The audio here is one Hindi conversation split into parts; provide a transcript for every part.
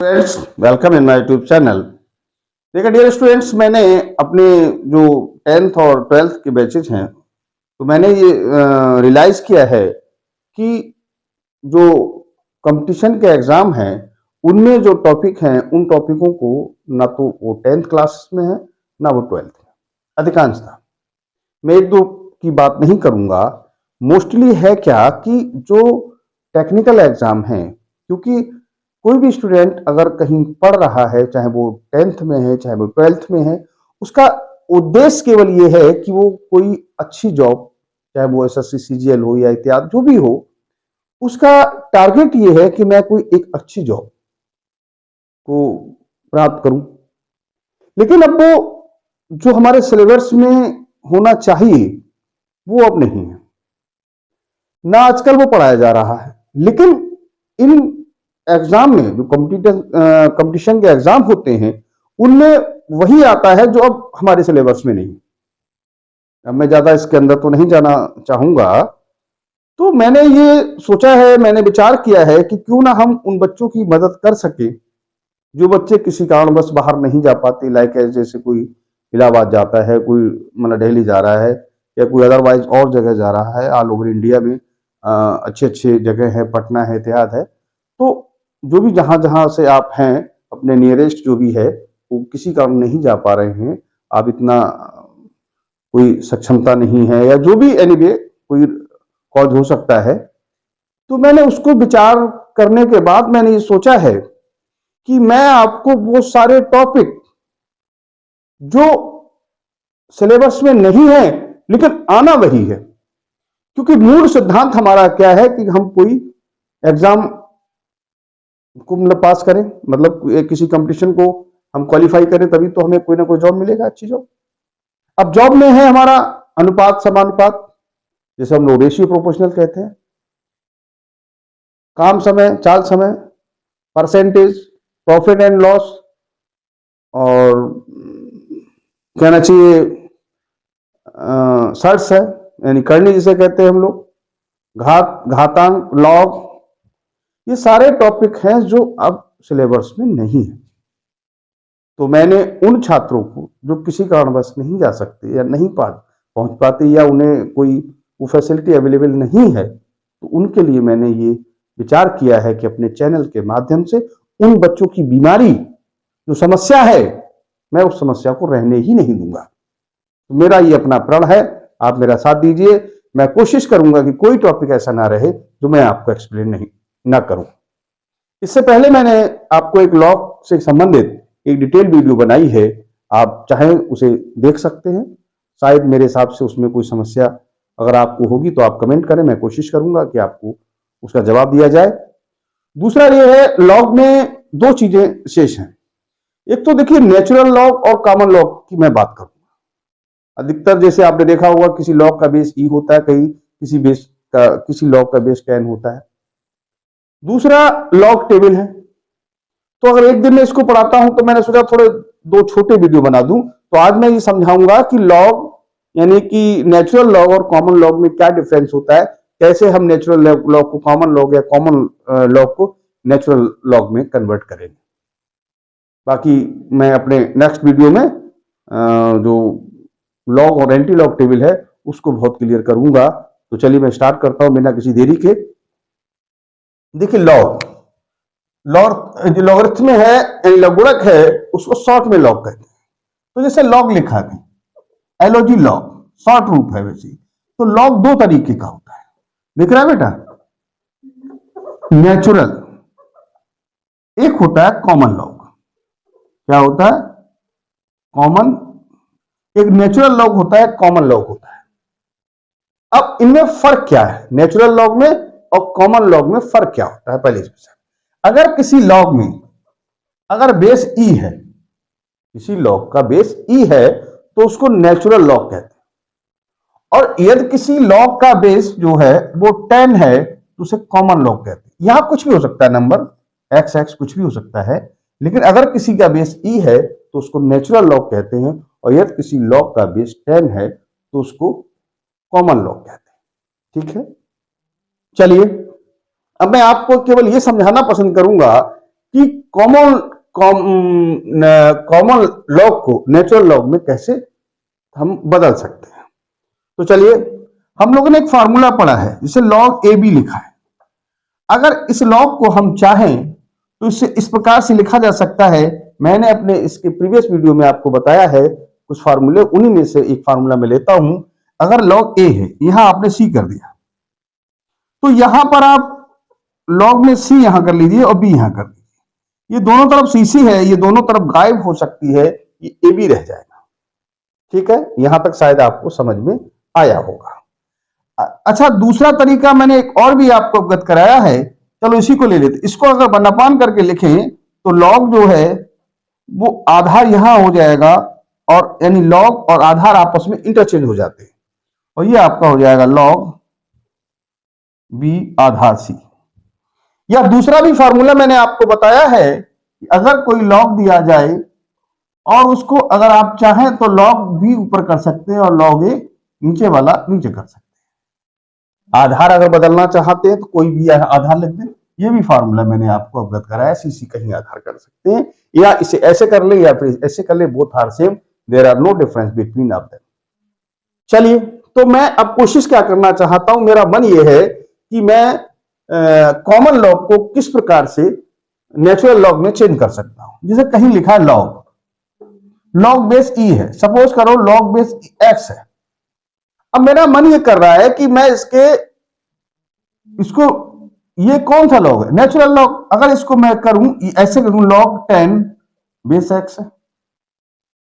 Friends, welcome in my YouTube channel. देखिए डियर स्टूडेंट्स, मैंने अपने जो 10th और 12th के बैचेज हैं, तो मैंने ये रियलाइज किया है कि जो कंपटीशन के एग्जाम हैं उनमें जो टॉपिक हैं उन टॉपिकों को ना तो वो 10th क्लास में है ना वो 12th में अधिकांशतः। मैं एक दो की बात नहीं करूंगा। मोस्टली है क्या कि जो टेक्निकल एग्जाम है, क्योंकि कोई भी स्टूडेंट अगर कहीं पढ़ रहा है, चाहे वो 10th में है चाहे वो 12th में है, उसका उद्देश्य केवल ये है कि वो कोई अच्छी जॉब, चाहे वो एसएससी सीजीएल हो या इत्यादि जो भी हो, उसका टारगेट ये है कि मैं कोई एक अच्छी जॉब को प्राप्त करूं। लेकिन अब वो जो हमारे सिलेबस में होना चाहिए वो अब नहीं है, ना आजकल वो पढ़ाया जा रहा है। लेकिन इन एग्जाम में जो कंपटीशन के एग्जाम होते हैं उनमें वही आता है जो अब हमारे सिलेबस में नहीं। अब मैं ज्यादा इसके अंदर तो नहीं जाना चाहूंगा। तो मैंने ये सोचा है, मैंने विचार किया है कि क्यों ना हम उन बच्चों की मदद कर सके जो बच्चे किसी कारणवश बाहर नहीं जा पाते, लाइक जैसे कोई इलाहाबाद जाता है, कोई मतलब दिल्ली जा रहा है या कोई अदरवाइज और जगह जा रहा है। ऑल ओवर इंडिया में अच्छे अच्छे जगह है, पटना है, इत्यादि है। तो जो भी जहां जहां से आप हैं, अपने नियरेस्ट जो भी है, वो किसी कारण नहीं जा पा रहे हैं, आप इतना कोई सक्षमता नहीं है या जो भी एनीवे कोई कॉज हो सकता है, तो मैंने उसको विचार करने के बाद मैंने ये सोचा है कि मैं आपको वो सारे टॉपिक जो सिलेबस में नहीं है लेकिन आना वही है, क्योंकि मूल सिद्धांत हमारा क्या है कि हम कोई एग्जाम को मतलब पास करें, मतलब किसी कंपटीशन को हम क्वालिफाई करें, तभी तो हमें कोई ना कोई जॉब मिलेगा, अच्छी जॉब। अब जॉब में है हमारा अनुपात समानुपात, जैसे हम लोग रेशियो प्रोपोर्शनल कहते हैं, काम समय चाल समय, परसेंटेज, प्रॉफिट एंड लॉस, और कहना चाहिए सर्च है, यानी करनी जिसे कहते हैं हम लोग, घात, घातांक, लॉग, ये सारे टॉपिक हैं जो अब सिलेबस में नहीं है। तो मैंने उन छात्रों को जो किसी कारणवश नहीं जा सकते या नहीं पहुंच पाते या उन्हें कोई वो फैसिलिटी अवेलेबल नहीं है, तो उनके लिए मैंने ये विचार किया है कि अपने चैनल के माध्यम से उन बच्चों की बीमारी जो समस्या है, मैं उस समस्या को रहने ही नहीं दूंगा। तो मेरा ये अपना प्रण है, आप मेरा साथ दीजिए। मैं कोशिश करूंगा कि कोई टॉपिक ऐसा ना रहे जो मैं आपको एक्सप्लेन नहीं ना करूं। इससे पहले मैंने आपको एक लॉ से संबंधित एक डिटेल वीडियो बनाई है, आप चाहें उसे देख सकते हैं। शायद मेरे हिसाब से उसमें कोई समस्या अगर आपको होगी तो आप कमेंट करें, मैं कोशिश करूंगा कि आपको उसका जवाब दिया जाए। दूसरा ये है, लॉग में दो चीजें शेष हैं। एक तो देखिए नेचुरल लॉग और कॉमन लॉग की मैं बात करूंगा। अधिकतर जैसे आपने देखा होगा किसी लॉग का बेस ई होता है, कहीं किसी लॉग का बेस 10 होता है। दूसरा लॉग टेबल है। तो अगर एक दिन में इसको पढ़ाता हूं तो मैंने सोचा थोड़े दो छोटे वीडियो बना दूं। तो आज मैं ये समझाऊंगा कि लॉग यानी कि नेचुरल लॉग और कॉमन लॉग में क्या डिफरेंस होता है, कैसे हम नेचुरल लॉग को कॉमन लॉग या कॉमन लॉग को नेचुरल लॉग में कन्वर्ट करेंगे। बाकी मैं अपने नेक्स्ट वीडियो में जो लॉग और एंटी लॉग टेबल है उसको बहुत क्लियर करूंगा। तो चलिए मैं स्टार्ट करता हूं बिना किसी देरी के। देखिए लॉग, लॉग जो लॉगरिथम है, लघुगणक है, उसको शॉर्ट में लॉग कहते हैं। तो जैसे लॉग लिखा है, एलओजी लॉग शॉर्ट रूप है वैसे। तो लॉग दो तरीके का होता है, दिख रहा है बेटा, नेचुरल, एक होता है कॉमन लॉग। क्या होता है? कॉमन, एक नेचुरल लॉग होता है, कॉमन लॉग होता है। अब इनमें फर्क क्या है, नेचुरल लॉग में और कॉमन लॉग में फर्क क्या होता है? पहले अगर किसी लॉग में अगर बेस ई है, किसी लॉग का बेस ई है तो उसको नेचुरल लॉग कहते हैं। और यदि किसी लॉग का बेस जो है वो 10 है तो उसे कॉमन लॉग कहते हैं। यहां कुछ भी हो सकता है, नंबर एक्स एक्स कुछ भी हो सकता है, लेकिन अगर किसी का बेस ई है तो उसको नेचुरल लॉग कहते हैं, और यदि किसी लॉग का बेस 10 है तो उसको कॉमन लॉग कहते हैं। ठीक है, चलिए अब मैं आपको केवल यह समझाना पसंद करूंगा कि कॉमन लॉग को नेचुरल लॉग में कैसे हम बदल सकते हैं। तो चलिए, हम लोगों ने एक फार्मूला पढ़ा है जिसे लॉग ए बी लिखा है। अगर इस लॉग को हम चाहें तो इसे इस प्रकार से लिखा जा सकता है। मैंने अपने इसके प्रीवियस वीडियो में आपको बताया है कुछ फार्मूले, उन्हीं में से एक फार्मूला मैं लेता हूं। अगर लॉग ए है, यहां आपने सी कर दिया, तो यहां पर आप लॉग में सी यहां कर लीजिए और बी यहां कर लीजिए। ये दोनों तरफ सी है, ये दोनों तरफ गायब हो सकती है, ये ए बी रह जाएगा। ठीक है, यहां तक शायद आपको समझ में आया होगा। अच्छा, दूसरा तरीका मैंने एक और भी आपको अवगत कराया है, चलो इसी को ले लेते। इसको अगर बनापान करके लिखें तो लॉग जो है वो आधार यहां हो जाएगा, और यानी लॉग और आधार आपस में इंटरचेंज हो जाते हैं, और ये आपका हो जाएगा लॉग बी आधार सी। या दूसरा भी फार्मूला मैंने आपको बताया है कि अगर कोई लॉग दिया जाए और उसको अगर आप चाहें तो लॉग बी ऊपर कर सकते हैं और लॉग ए नीचे वाला नीचे कर सकते हैं। आधार अगर बदलना चाहते हैं तो कोई भी आधार लिख दें। ये भी फार्मूला मैंने आपको अवगत कराया, सी कहीं आधार कर सकते हैं, या इसे ऐसे कर ले या फिर ऐसे कर ले, both are same, there are no difference between of them. चलिए, तो मैं अब कोशिश क्या करना चाहता हूं, मेरा मन ये है कि मैं कॉमन लॉग को किस प्रकार से नेचुरल लॉग में चेंज कर सकता हूं। जैसे कहीं लिखा है लॉग बेस ई है, सपोज करो लॉग बेस एक्स है। अब मेरा मन ये कर रहा है कि मैं इसको ये कौन सा लॉग है, नेचुरल लॉग। अगर इसको मैं करूं ऐसे करूं, लॉग 10 बेस एक्स है,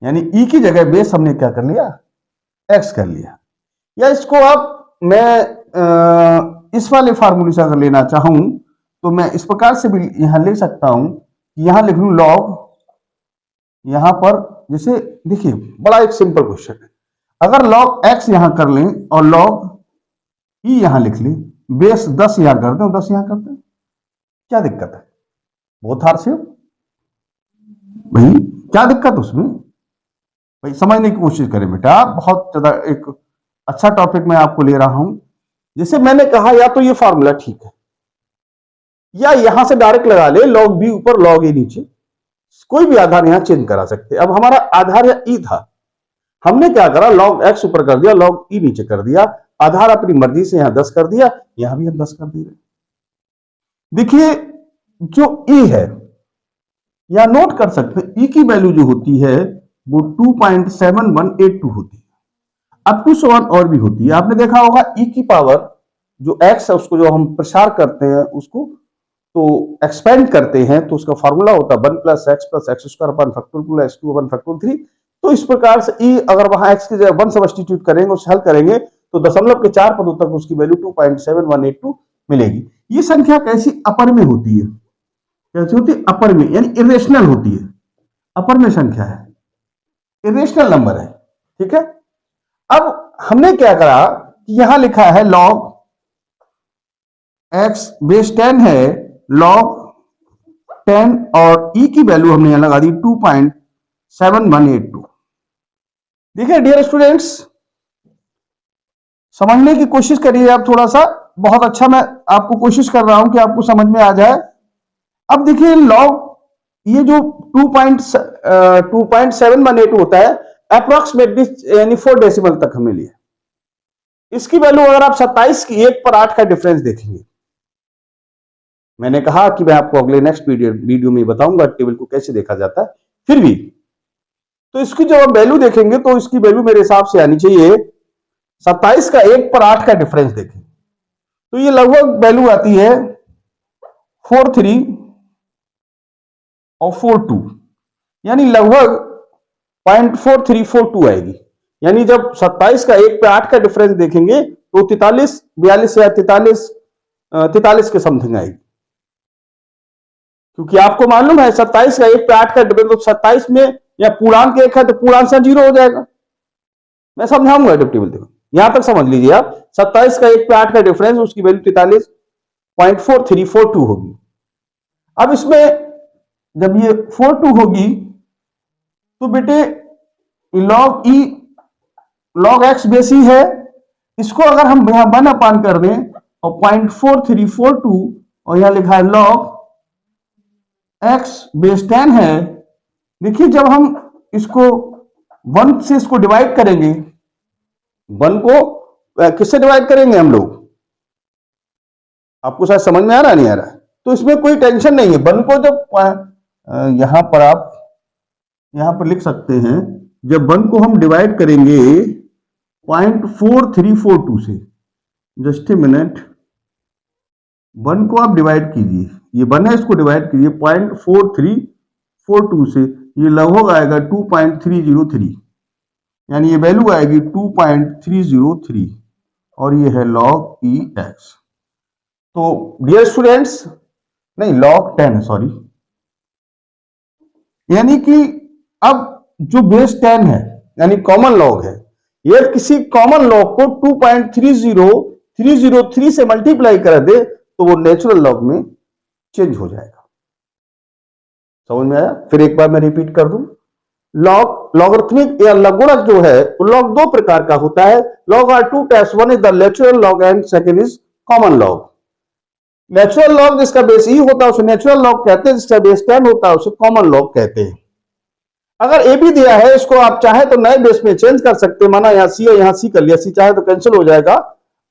यानी ई की जगह बेस हमने क्या कर लिया, एक्स कर लिया। या इसको अब मैं इस वाले फार्मूले से अगर लेना चाहूं तो मैं इस प्रकार से भी यहां ले सकता हूं कि यहां लिख लूं लॉग, यहां पर जैसे देखिए बड़ा एक सिंपल क्वेश्चन है, अगर लॉग एक्स यहां कर लें और लॉग ई यहां लिख लें, बेस 10 यहां कर दें, 10 यहां कर दें, क्या दिक्कत है? बहुत हार से भाई, क्या दिक्कत उसमें? भाई समझने की कोशिश करें बेटा, बहुत ज्यादा एक अच्छा टॉपिक मैं आपको ले रहा हूं। जैसे मैंने कहा, या तो ये फार्मूला ठीक है, या यहां से डायरेक्ट लगा ले, लॉग बी ऊपर लॉग ए नीचे, कोई भी आधार यहां चेंज करा सकते। अब हमारा आधार या ई था, हमने क्या करा, लॉग एक्स ऊपर कर दिया, लॉग ई नीचे कर दिया, आधार अपनी मर्जी से यहां 10 कर दिया, यहां भी हम 10 कर दिए। देखिए जो ई है, या नोट कर सकते हैं, ई की वैल्यू जो होती है वो 2.7182 होती है। अब टू 7 और भी होती है, आपने देखा होगा ई की पावर जो एक्स है उसको जो हम प्रसार करते हैं उसको तो एक्सपेंड करते हैं, तो उसका फॉर्मूला होता है 1 + x square upon factorial x two 1 factorial 3। तो इस प्रकार से ई अगर वहां x की जगह 1 सब्स्टिट्यूट करेंगे, उसे हल करेंगे तो दशमलव के 4 पदों तक उसकी वैल्यू 2.7182 मिलेगी। ये संख्या कैसी अपर में होती है, कैसी होती है अपर में, यानी इरेशनल होती है। अपर में संख्या है, इरेशनल नंबर है। ठीक है, अब हमने क्या करा कि यहां लिखा है लॉग x बेस 10 है, लॉग 10 और ई की वैल्यू हमने यहां लगा दी 2.7182। देखिए डियर स्टूडेंट्स, समझने की कोशिश करिए आप थोड़ा सा, बहुत अच्छा मैं आपको कोशिश कर रहा हूं कि आपको समझ में आ जाए। अब देखिए लॉग ये जो 2.7182 होता है अप्रोक्सीमेटली, यानी 4 डेसिमल तक हमने लिया। इसकी वैल्यू अगर आप 27 की 1 पर 8 का डिफरेंस देखेंगे, मैंने कहा कि मैं आपको अगले नेक्स्ट वीडियो में बताऊंगा टेबल को कैसे देखा जाता है, फिर भी तो इसकी जब हम वैल्यू देखेंगे तो इसकी वैल्यू मेरे हिसाब से आनी चाहिए 27 का 1 पर 8 का डिफरेंस देखें तो ये लगभग वैल्यू आती है 43 और 42, यानी लगभग 0.4342 आएगी। यानी जब 27 का 1 पे 8 का डिफरेंस देखेंगे तो 43, 42 या 43 के समथिंग आएगी। क्योंकि आपको मालूम है 27 का 1 पे 8 का डिफरेंस, तो 27 में या पूर्णांक 1 है तो पूर्णांक से 0 हो जाएगा। मैं समझाऊंगा जब टेबल देखो, यहां तक समझ लीजिए आप। 27 का 1 पे 8 का डिफरेंस, उसकी वैल्यू 43.4342 होगी। अब इसमें जब ये 42 होगी तो बेटे लॉग एक्स बेस ही है, इसको अगर हम यहां 1 कर दें और 0.4342 और यहां लिखा है लॉग एक्स बेस 10 है। देखिए जब हम इसको 1 से इसको डिवाइड करेंगे, 1 को किससे डिवाइड करेंगे हम लोग, आपको शायद समझ में आ रहा नहीं आ रहा है? तो इसमें कोई टेंशन नहीं है। 1 को जब यहां पर आप यहां पर लिख सकते हैं, जब 1 को हम डिवाइड करेंगे 0.4342 से, जस्ट ए मिनट, 1 को आप डिवाइड कीजिए, ये 1 है, इसको डिवाइड कीजिए 0.4342 से, ये लगभग आएगा 2.303, यानी ये वैल्यू आएगी 2.303 और ये है log ई एक्स। तो डियर स्टूडेंट्स, नहीं log 10 सॉरी, यानी कि अब जो बेस 10 है यानी कॉमन लॉग है, ये किसी कॉमन लॉग को 2.30303 से मल्टीप्लाई कर दे तो वो नेचुरल लॉग में चेंज हो जाएगा। समझ में आया? फिर एक बार मैं रिपीट कर दूं, लॉग लॉगरिथमिक या लघुगणक जो है वो लॉग दो प्रकार का होता है। Log are two types, one is the natural log and second is common log. Natural log जिसका बेस ई होता है उसे नेचुरल लॉग कहते हैं, जिसका बेस 10 होता है उसे कॉमन लॉग कहते हैं। अगर ए भी दिया है, इसको आप चाहे तो नए बेस में चेंज कर सकते हैं, माना यहाँ सी है, यहाँ सी कर लिया, सी चाहे तो कैंसिल हो जाएगा।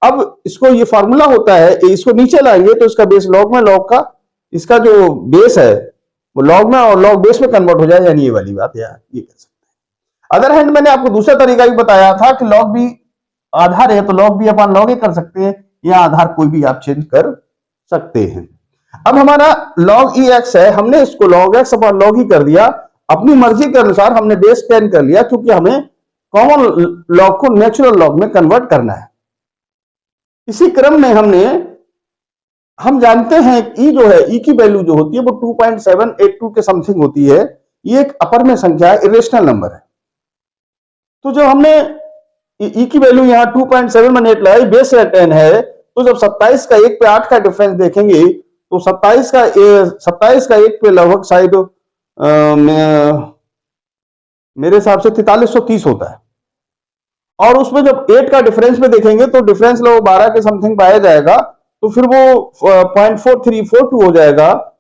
अब इसको ये फार्मूला होता है, इसको नीचे लाएंगे तो इसका बेस लॉग में, लॉग का इसका जो बेस है वो लॉग में और लॉग बेस में कन्वर्ट हो जाए, यानी ये वाली बात यार, ये कह सकते हैं। अदर हैंड मैंने आपको दूसरा तरीका भी बताया था कि लॉग भी आधार है तो लॉग भी अपन लॉग ही कर सकते हैं, या आधार कोई भी आप चेंज कर सकते हैं। अब हमारा log ई एक्स है, हमने इसको log x अपॉन log ही कर दिया, अपनी मर्जी के अनुसार हमने बेस 10 कर लिया, क्योंकि हमें कॉमन लॉग को नेचुरल लॉग में कन्वर्ट करना है। इसी क्रम में हम जानते हैं ई जो है, ई की वैल्यू जो होती है वो 2.782 के समथिंग होती है। ये एक अपर में संख्या है, इरेशनल नंबर है। तो जब हमने ई की वैल्यू यहाँ 2.718 लगाई, बेस 10 है, तो जब 27 का 1 पे 8 का डिफरेंस देखेंगे तो 27 का 1 पे लगभग शायद मेरे हिसाब से 4330 होता है। और उसमें जब 8 का डिफरेंस में देखेंगे तो डिफरेंस लगभग 12 के समथिंग पाया जाएगा, तो फिर वो 0.4342 हो जाएगा।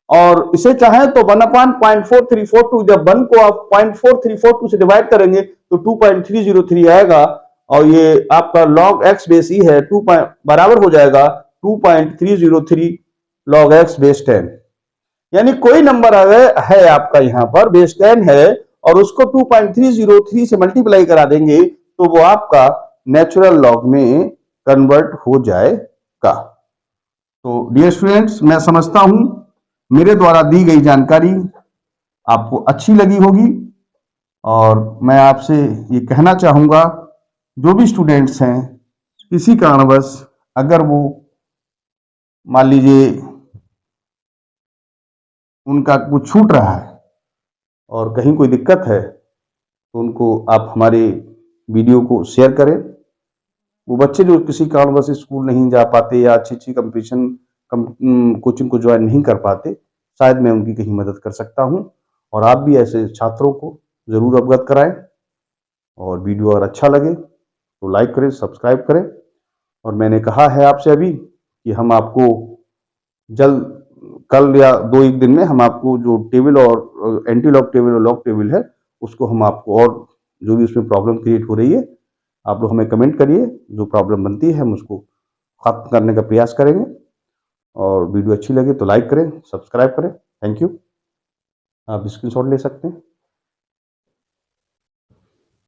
और इसे चाहें तो 1/0.4342, जब 1 को आप 0.4342 से डिवाइड करेंगे तो 2.303 आएगा, और ये आपका log x बेस ई है, 2 बराबर हो जाएगा 2.303 log x बेस 10। यानी कोई नंबर अगर है आपका यहाँ पर बेस 10 है और उसको 2.303 से मल्टीप्लाई करा देंगे तो वो आपका नेचुरल लॉग में कन्वर्ट हो जाएगा। तो डियर स्टूडेंट्स, मैं समझता हूं मेरे द्वारा दी गई जानकारी आपको अच्छी लगी होगी, और मैं आपसे ये कहना चाहूंगा, जो भी स्टूडेंट्स हैं किसी कारणवश अगर वो मान लीजिए उनका कुछ छूट रहा है और कहीं कोई दिक्कत है, तो उनको आप हमारे वीडियो को शेयर करें। वो बच्चे जो किसी कारणवश स्कूल नहीं जा पाते या अच्छी कंपटीशन कोचिंग को ज्वाइन नहीं कर पाते, शायद मैं उनकी कहीं मदद कर सकता हूं। और आप भी ऐसे छात्रों को जरूर अवगत कराएं, और वीडियो अगर अच्छा लगे तो लाइक करें, सब्सक्राइब करें। और मैंने कहा है आपसे अभी कि हम आपको जल्द, कल या 2-1 दिन में हम आपको जो टेबल और एंटी लॉग टेबल और लॉग टेबल है उसको हम आपको, और जो भी उसमें प्रॉब्लम क्रिएट हो रही है आप लोग हमें कमेंट करिए, जो प्रॉब्लम बनती है हम उसको खत्म करने का प्रयास करेंगे। और वीडियो अच्छी लगे तो लाइक करें, सब्सक्राइब करें। Thank you. आप स्क्रीनशॉट ले सकते हैं।